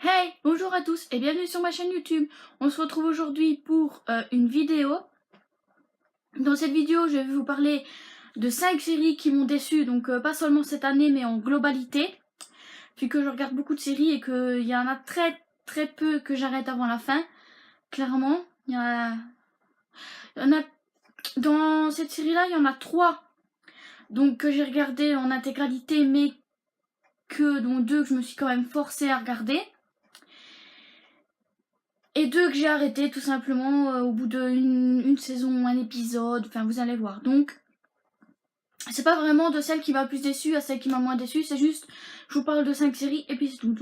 Hey, bonjour à tous et bienvenue sur ma chaîne YouTube. On se retrouve aujourd'hui pour une vidéo. Dans cette vidéo, je vais vous parler de 5 séries qui m'ont déçu, donc pas seulement cette année mais en globalité. Vu que je regarde beaucoup de séries et qu'il y en a très peu que j'arrête avant la fin. Clairement, il y en a dans cette série-là, il y en a 3 donc que j'ai regardé en intégralité mais dont 2 que je me suis quand même forcée à regarder. Et 2 que j'ai arrêté tout simplement au bout d'une saison, un épisode, enfin vous allez voir. Donc c'est pas vraiment de celle qui m'a plus déçu à celle qui m'a moins déçu, c'est juste je vous parle de 5 séries et puis c'est tout.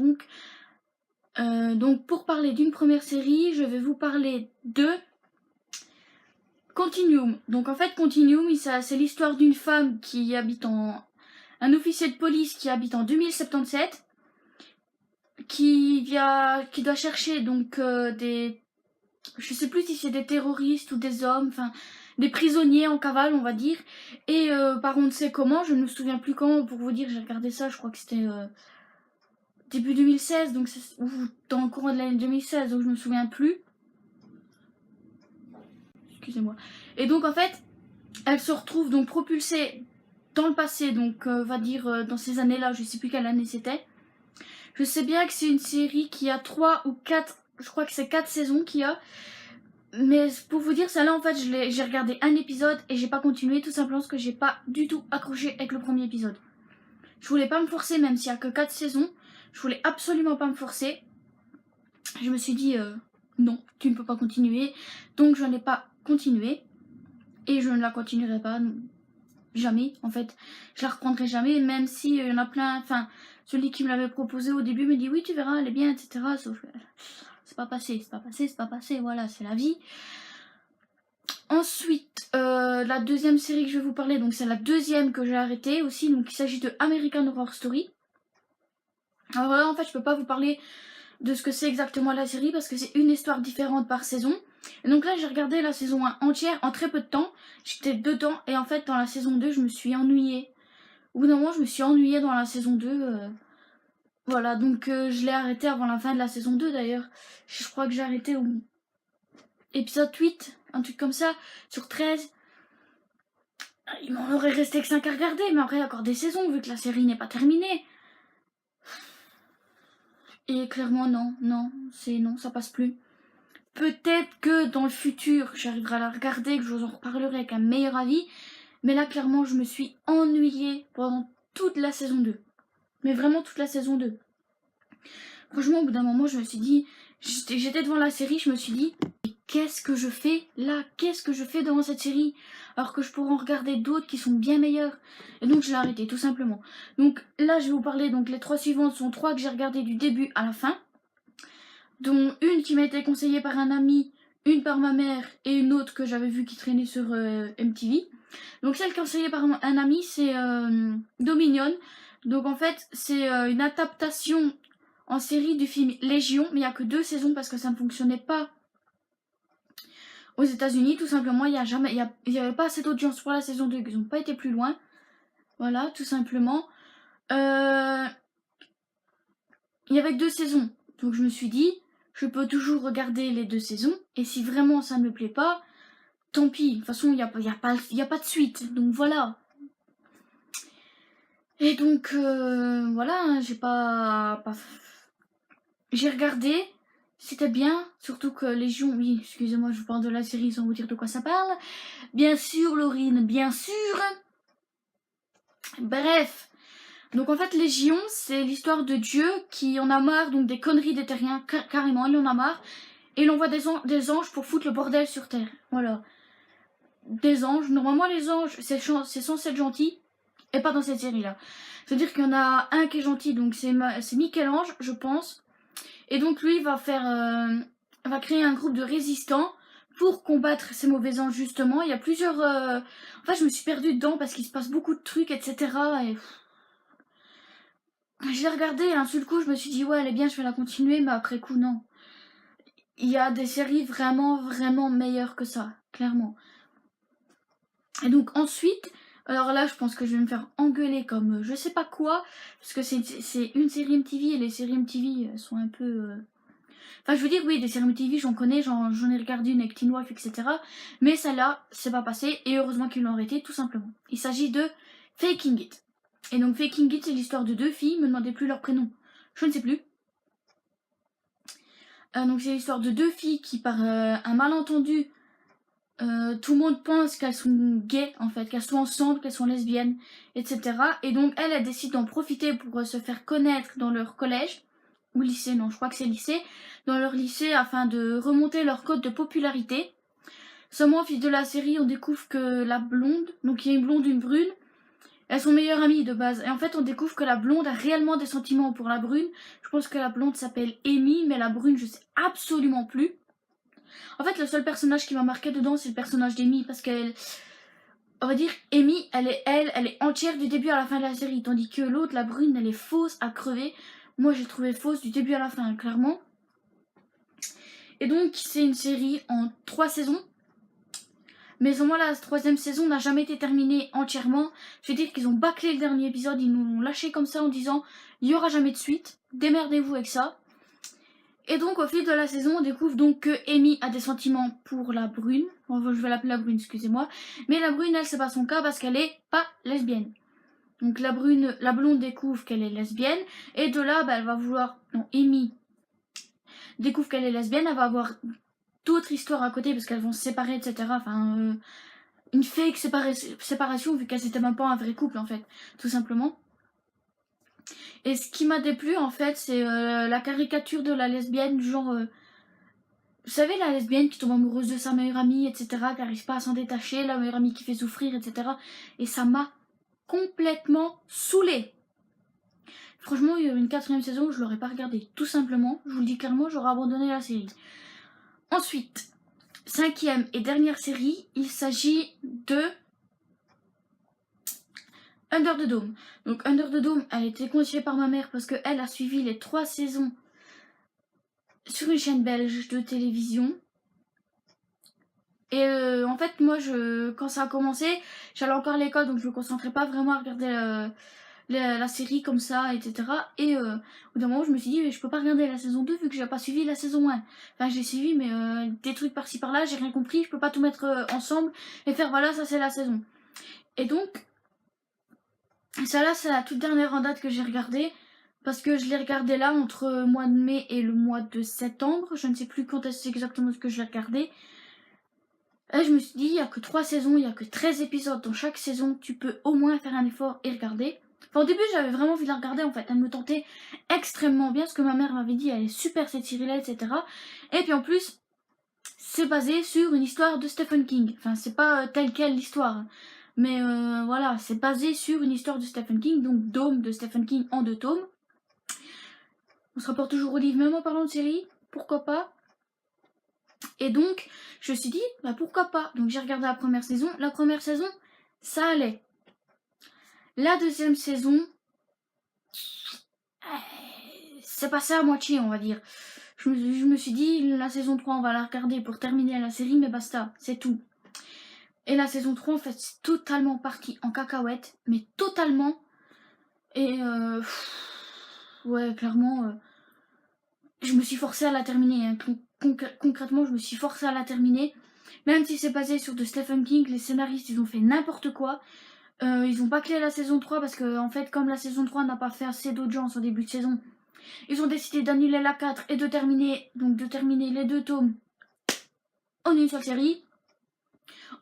Donc pour parler d'une première série, je vais vous parler de Continuum. Donc en fait Continuum, c'est l'histoire d'une femme qui habite un officier de police qui habite en 2077 qui doit chercher donc je sais plus si c'est des terroristes ou des hommes, enfin des prisonniers en cavale on va dire, et par on ne sait comment, je ne me souviens plus quand, pour vous dire j'ai regardé ça, je crois que c'était début 2016, donc ou dans le courant de l'année 2016, donc je me souviens plus, excusez-moi. Et donc en fait elle se retrouve donc propulsée dans le passé, donc on va dire dans ces années là, je sais plus quelle année c'était. Je sais bien que c'est une série qui a 3 ou 4, je crois que c'est 4 saisons qu'il y a. Mais pour vous dire, celle-là en fait, j'ai regardé un épisode et j'ai pas continué tout simplement parce que j'ai pas du tout accroché avec le premier épisode. Je voulais pas me forcer, même s'il y a que 4 saisons, je voulais absolument pas me forcer. Je me suis dit non, tu ne peux pas continuer, donc je n'ai pas continué et je ne la continuerai pas, jamais en fait. Je la reprendrai jamais, même si il y en a plein, enfin celui qui me l'avait proposé au début me dit oui tu verras, elle est bien, etc. Sauf que c'est pas passé, voilà, c'est la vie. Ensuite, la deuxième série que je vais vous parler, donc c'est la deuxième que j'ai arrêtée aussi, donc il s'agit de American Horror Story. Alors là, en fait, je peux pas vous parler de ce que c'est exactement la série parce que c'est une histoire différente par saison. Et donc là, j'ai regardé la saison 1 entière en très peu de temps. J'étais dedans et en fait, dans la saison 2, je me suis ennuyée. Au bout d'un moment, je me suis ennuyée dans la saison 2. Voilà, donc je l'ai arrêté avant la fin de la saison 2 d'ailleurs. Je crois que j'ai arrêté au épisode 8, un truc comme ça, sur 13. Il m'en aurait resté que 5 à regarder, mais après il y a encore des saisons vu que la série n'est pas terminée. Et clairement non, ça passe plus. Peut-être que dans le futur j'arriverai à la regarder, que je vous en reparlerai avec un meilleur avis. Mais là clairement je me suis ennuyée pendant toute la saison 2. Mais vraiment toute la saison 2. Franchement au bout d'un moment je me suis dit, j'étais devant la série, je me suis dit qu'est-ce que je fais là? Qu'est-ce que je fais devant cette série? Alors que je pourrais en regarder d'autres qui sont bien meilleures. Et donc je l'ai arrêté tout simplement. Donc là je vais vous parler, donc les 3 suivantes sont 3 que j'ai regardées du début à la fin. Dont une qui m'a été conseillée par un ami, une par ma mère et une autre que j'avais vue qui traînait sur MTV. Donc celle conseillée par un ami c'est Dominion. Donc en fait c'est une adaptation en série du film Légion, mais il n'y a que 2 saisons parce que ça ne fonctionnait pas aux États-Unis, tout simplement. Il y avait pas assez d'audience pour la saison 2, ils n'ont pas été plus loin. Voilà, tout simplement. Il y avait que 2 saisons, donc je me suis dit, je peux toujours regarder les 2 saisons, et si vraiment ça ne me plaît pas, tant pis. De toute façon, il n'y a pas de suite, donc voilà. Et donc, voilà, hein, j'ai regardé, c'était bien, surtout que Légion, oui, excusez-moi, je vous parle de la série sans vous dire de quoi ça parle. Bien sûr, Laurine, bien sûr. Bref, donc en fait Légion, c'est l'histoire de Dieu qui en a marre donc des conneries des terriens, carrément, il en a marre. Et il envoie des anges pour foutre le bordel sur Terre. Voilà. Des anges, normalement les anges, c'est censé être gentil, et pas dans cette série-là. C'est-à-dire qu'il y en a un qui est gentil, donc c'est Michel-Ange, je pense. Et donc lui va créer un groupe de résistants pour combattre ces mauvais anges justement. Il y a plusieurs... En fait je me suis perdue dedans parce qu'il se passe beaucoup de trucs, etc. Et... Je l'ai regardé et d'un seul coup je me suis dit ouais elle est bien, je vais la continuer, mais après coup non. Il y a des séries vraiment meilleures que ça, clairement. Et donc ensuite, Alors là, je pense que je vais me faire engueuler comme je sais pas quoi, parce que c'est une série MTV et les séries MTV sont un peu... Enfin, je veux dire, oui, des séries MTV, j'en connais, j'en ai regardé une avec Teen Wolf, etc. Mais celle-là, c'est pas passé, et heureusement qu'ils l'ont arrêté, tout simplement. Il s'agit de Faking It. Et donc, Faking It, c'est l'histoire de deux filles, me demandez plus leur prénom. Je ne sais plus. Donc, c'est l'histoire de deux filles qui, par un malentendu, tout le monde pense qu'elles sont gays, en fait, qu'elles sont ensemble, qu'elles sont lesbiennes, etc. Et donc, elles décident d'en profiter pour se faire connaître dans leur collège, ou lycée, non, je crois que c'est lycée, dans leur lycée afin de remonter leur cote de popularité. Seulement, au fil de la série, on découvre que la blonde, donc il y a une blonde et une brune, elles sont meilleures amies de base. Et en fait, on découvre que la blonde a réellement des sentiments pour la brune. Je pense que la blonde s'appelle Amy, mais la brune, je sais absolument plus. En fait, le seul personnage qui m'a marqué dedans, c'est le personnage d'Amy, parce qu'elle... On va dire, Amy, elle est entière du début à la fin de la série, tandis que l'autre, la brune, elle est fausse à crever. Moi, j'ai trouvé fausse du début à la fin, clairement. Et donc, c'est une série en 3 saisons. Mais au moins, la troisième saison n'a jamais été terminée entièrement. Je veux dire qu'ils ont bâclé le dernier épisode, ils nous l'ont lâché comme ça en disant il n'y aura jamais de suite, démerdez-vous avec ça. Et donc, au fil de la saison, on découvre donc que Amy a des sentiments pour la brune. Enfin, je vais l'appeler la brune, excusez-moi. Mais la brune, elle, c'est pas son cas parce qu'elle est pas lesbienne. Donc, la blonde découvre qu'elle est lesbienne. Et de là, elle va vouloir... Non, Amy découvre qu'elle est lesbienne. Elle va avoir d'autres histoires à côté parce qu'elles vont se séparer, etc. Enfin, une fake séparation vu qu'elles n'étaient même pas un vrai couple, en fait. Tout simplement. Et ce qui m'a déplu, en fait, c'est la caricature de la lesbienne, genre... vous savez, la lesbienne qui tombe amoureuse de sa meilleure amie, etc., qui n'arrive pas à s'en détacher, la meilleure amie qui fait souffrir, etc. Et ça m'a complètement saoulée. Franchement, il y a une 4ème saison, je l'aurais pas regardée. Tout simplement, je vous le dis clairement, j'aurais abandonné la série. Ensuite, 5ème et dernière série, il s'agit de Under the Dome. Donc Under the Dome a été conseillée par ma mère parce qu'elle a suivi les 3 saisons sur une chaîne belge de télévision. Et en fait, moi, quand ça a commencé, j'allais encore à l'école, donc je me concentrais pas vraiment à regarder la série comme ça, etc. Et au bout d'un moment, je me suis dit, je peux pas regarder la saison 2 vu que j'ai pas suivi la saison 1. Enfin, j'ai suivi, mais des trucs par-ci par-là, j'ai rien compris, je peux pas tout mettre ensemble et faire voilà, ça c'est la saison. Et donc, ça là, c'est la toute dernière en date que j'ai regardée. Parce que je l'ai regardé là entre le mois de mai et le mois de septembre. Je ne sais plus quand c'est exactement ce que je l'ai regardé. Et je me suis dit, il n'y a que 3 saisons, il n'y a que 13 épisodes dans chaque saison. Tu peux au moins faire un effort et regarder. Enfin, au début, j'avais vraiment envie de la regarder en fait. Elle me tentait extrêmement bien. Ce que ma mère m'avait dit, elle est super cette série-là, etc. Et puis en plus, c'est basé sur une histoire de Stephen King. Enfin, c'est pas telle quelle l'histoire. Mais voilà, c'est basé sur une histoire de Stephen King. Donc, Dome de Stephen King en 2 tomes. On se rapporte toujours au livre, même en parlant de série, pourquoi pas. Et donc, je me suis dit, pourquoi pas. Donc j'ai regardé la première saison. La première saison, ça allait. La deuxième saison, c'est passé à moitié, on va dire. Je me suis dit, la saison 3, on va la regarder pour terminer la série, mais basta, c'est tout. Et la saison 3, en fait, c'est totalement parti en cacahuète, mais totalement. Et ouais, clairement... je me suis forcée à la terminer. Hein. Concrètement, je me suis forcée à la terminer. Même si c'est basé sur de Stephen King, les scénaristes, ils ont fait n'importe quoi. Ils ont bâclé la saison 3 parce que, en fait, comme la saison 3 n'a pas fait assez d'audience au début de saison, ils ont décidé d'annuler la 4 et de terminer les 2 tomes en une seule série.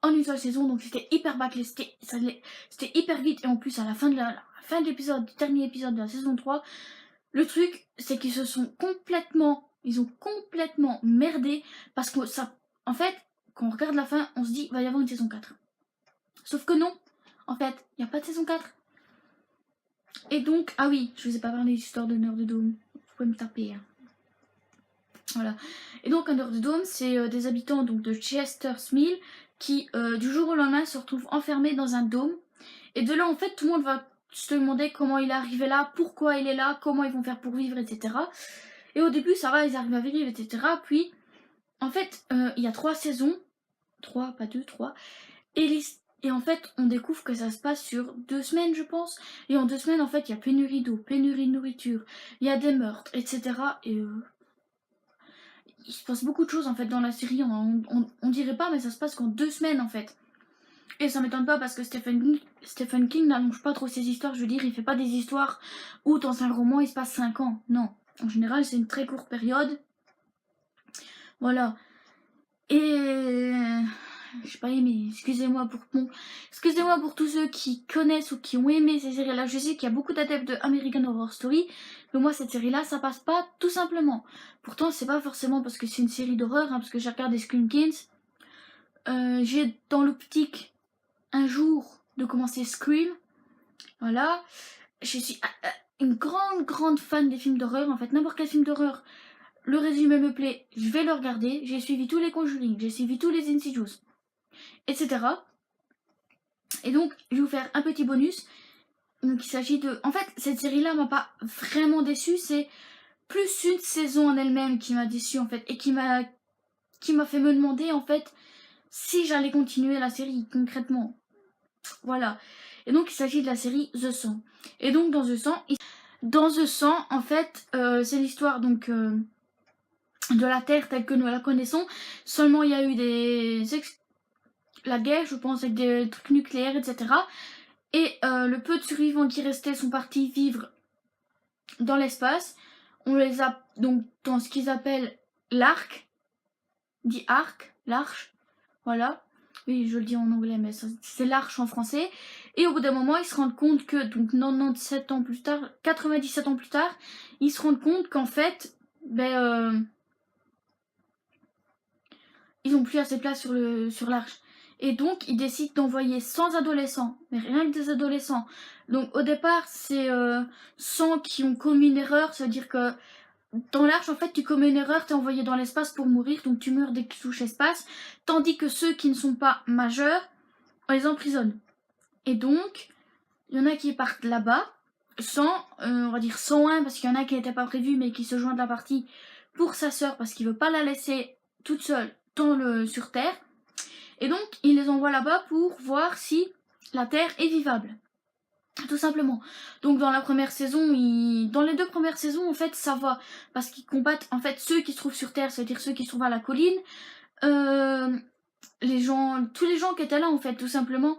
En une seule saison, donc c'était hyper bâclé, c'était hyper vite. Et en plus, à la fin de l'épisode, du dernier épisode de la saison 3, le truc, c'est qu'ils ils ont complètement merdé parce que ça, en fait, quand on regarde la fin, on se dit, il va y avoir une saison 4. Sauf que non, en fait, il n'y a pas de saison 4. Et donc, ah oui, je vous ai pas parlé de l'histoire de Under the Dome. Vous pouvez me taper. Hein. Voilà. Et donc, Under the Dome, c'est des habitants donc, de Chester's Mill qui, du jour au lendemain, se retrouvent enfermés dans un dôme. Et de là, en fait, tout le monde va se demander comment il est arrivé là, pourquoi il est là, comment ils vont faire pour vivre, etc. Et au début, ça va, ils arrivent à vivre, etc. Puis, en fait, il y a 3 saisons. 3, pas 2, 3. Et Et en fait, on découvre que ça se passe sur 2 semaines, je pense. Et en 2 semaines, en fait, il y a pénurie d'eau, pénurie de nourriture, il y a des meurtres, etc. Et il se passe beaucoup de choses, en fait, dans la série. On dirait pas, mais ça se passe qu'en 2 semaines, en fait. Et ça m'étonne pas parce que Stephen King n'allonge pas trop ses histoires. Je veux dire, il fait pas des histoires où dans un roman, il se passe 5 ans. Non. En général, c'est une très courte période. Voilà. Et j'ai pas aimé, excusez-moi pour tous ceux qui connaissent ou qui ont aimé ces séries-là. Je sais qu'il y a beaucoup d'adeptes de American Horror Story, mais moi cette série-là, ça passe pas tout simplement. Pourtant, c'est pas forcément parce que c'est une série d'horreur, parce que j'ai regardé Scream Queens. J'ai dans l'optique un jour de commencer Scream. Voilà. Je suis une grande fan des films d'horreur. En fait, n'importe quel film d'horreur, le résumé me plaît, je vais le regarder. J'ai suivi tous les Conjuring, j'ai suivi tous les Insidious, etc. Et donc, je vais vous faire un petit bonus. Donc, il s'agit de... En fait, cette série-là m'a pas vraiment déçue. C'est plus une saison en elle-même qui m'a déçue, en fait. Et qui m'a fait me demander, en fait, si j'allais continuer la série, concrètement. Voilà. Et donc, il s'agit de la série The Sang. Et donc, dans The Sang, en fait, c'est l'histoire, donc... de la Terre telle que nous la connaissons. Seulement, il y a eu la guerre, je pense, avec des trucs nucléaires, etc. Et le peu de survivants qui restaient sont partis vivre dans l'espace. On les a donc dans ce qu'ils appellent l'arc, dit arc, l'arche, voilà. Oui, je le dis en anglais, mais c'est l'arche en français. Et au bout d'un moment, ils se rendent compte que, donc 97 ans plus tard, 97 ans plus tard, ils se rendent compte qu'en fait, ils n'ont plus assez de place sur l'arche. Et donc, ils décident d'envoyer 100 adolescents, mais rien que des adolescents. Donc, au départ, c'est 100 qui ont commis une erreur, c'est-à-dire que dans l'arche, en fait, tu commets une erreur, t'es envoyé dans l'espace pour mourir, donc tu meurs dès que tu touches l'espace, tandis que ceux qui ne sont pas majeurs, on les emprisonne. Et donc, il y en a qui partent là-bas, on va dire 101, parce qu'il y en a qui n'étaient pas prévus, mais qui se joignent de la partie pour sa sœur, parce qu'il veut pas la laisser toute seule sur Terre. Et donc, il les envoie là-bas pour voir si la Terre est vivable. Tout simplement. Donc dans la première saison, dans les 2 premières saisons, en fait, ça va. Parce qu'ils combattent, en fait, ceux qui se trouvent sur Terre, c'est-à-dire ceux qui se trouvent à la colline. Tous les gens qui étaient là, en fait, tout simplement.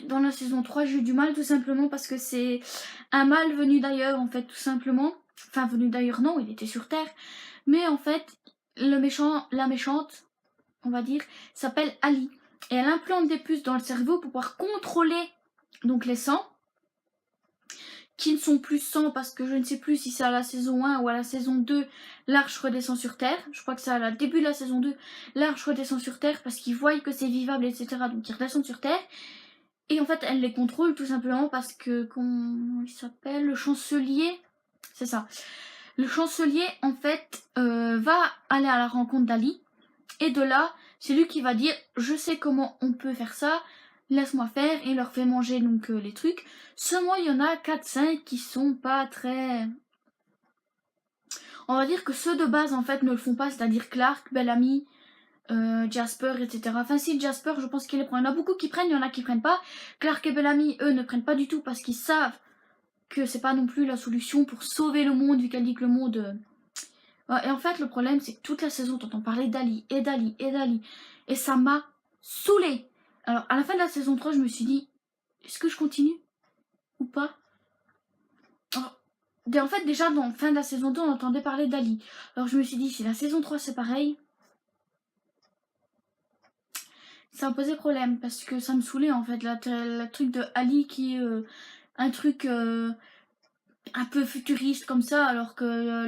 Dans la saison 3, j'ai eu du mal, tout simplement, parce que c'est un mâle venu d'ailleurs, en fait, tout simplement. Enfin, venu d'ailleurs, non, il était sur Terre. Mais en fait, la méchante, on va dire, s'appelle Ali. Et elle implante des puces dans le cerveau pour pouvoir contrôler donc les sangs, qui ne sont plus sangs parce que je ne sais plus si c'est à la saison 1 ou à la saison 2, l'arche redescend sur Terre. Je crois que c'est à la début de la saison 2, l'arche redescend sur Terre parce qu'ils voient que c'est vivable, etc. Donc ils redescendent sur Terre. Et en fait, elle les contrôle tout simplement parce que, comment il s'appelle, le chancelier, c'est ça. Le chancelier, en fait, va aller à la rencontre d'Ali. Et de là, c'est lui qui va dire, je sais comment on peut faire ça, laisse-moi faire, et il leur fait manger donc les trucs. Seulement, il y en a 4-5 qui sont pas très... On va dire que ceux de base, en fait, ne le font pas, c'est-à-dire Clark, Bellamy, Jasper, etc. Enfin, si, Jasper, je pense qu'il les prend. Il y en a beaucoup qui prennent, il y en a qui prennent pas. Clark et Bellamy, eux, ne prennent pas du tout parce qu'ils savent que c'est pas non plus la solution pour sauver le monde, vu qu'elle dit que le monde... Et en fait, le problème, c'est que toute la saison, t'entends parler d'Ali, et d'Ali, et d'Ali. Et ça m'a saoulée. Alors, à la fin de la saison 3, je me suis dit, est-ce que je continue ou pas? Alors, en fait, déjà, dans la fin de la saison 2, on entendait parler d'Ali. Alors, je me suis dit, si la saison 3, c'est pareil, ça me posait problème, parce que ça me saoulait, en fait, le truc de Ali qui est un truc un peu futuriste comme ça, alors que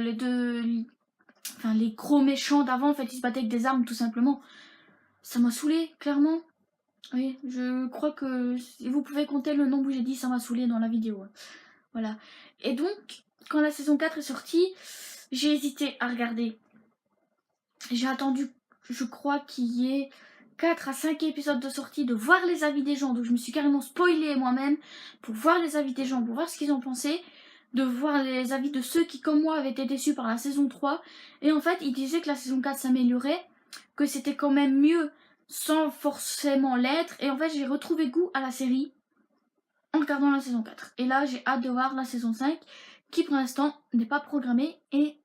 les gros méchants d'avant, en fait, ils se battaient avec des armes, tout simplement. Ça m'a saoulé, clairement. Oui, je crois que si vous pouvez compter le nombre où j'ai dit ça m'a saoulé dans la vidéo. Voilà. Et donc, quand la saison 4 est sortie, j'ai hésité à regarder. J'ai attendu, je crois qu'il y ait 4 à 5 épisodes de sortie, de voir les avis des gens. Donc je me suis carrément spoilée moi-même pour voir les avis des gens, pour voir ce qu'ils en pensaient. De voir les avis de ceux qui, comme moi, avaient été déçus par la saison 3. Et en fait, ils disaient que la saison 4 s'améliorait, que c'était quand même mieux sans forcément l'être. Et en fait, j'ai retrouvé goût à la série en regardant la saison 4. Et là, j'ai hâte de voir la saison 5 qui pour l'instant n'est pas programmée et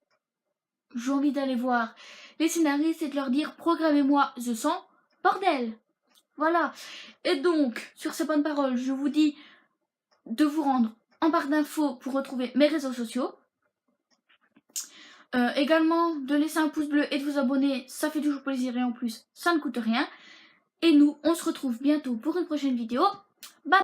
j'ai envie d'aller voir les scénaristes et de leur dire programmez-moi The 100, bordel. Voilà. Et donc, sur ces bonnes paroles, je vous dis de vous rendre en barre d'infos pour retrouver mes réseaux sociaux. Également, de laisser un pouce bleu et de vous abonner, ça fait toujours plaisir et en plus, ça ne coûte rien. Et nous, on se retrouve bientôt pour une prochaine vidéo.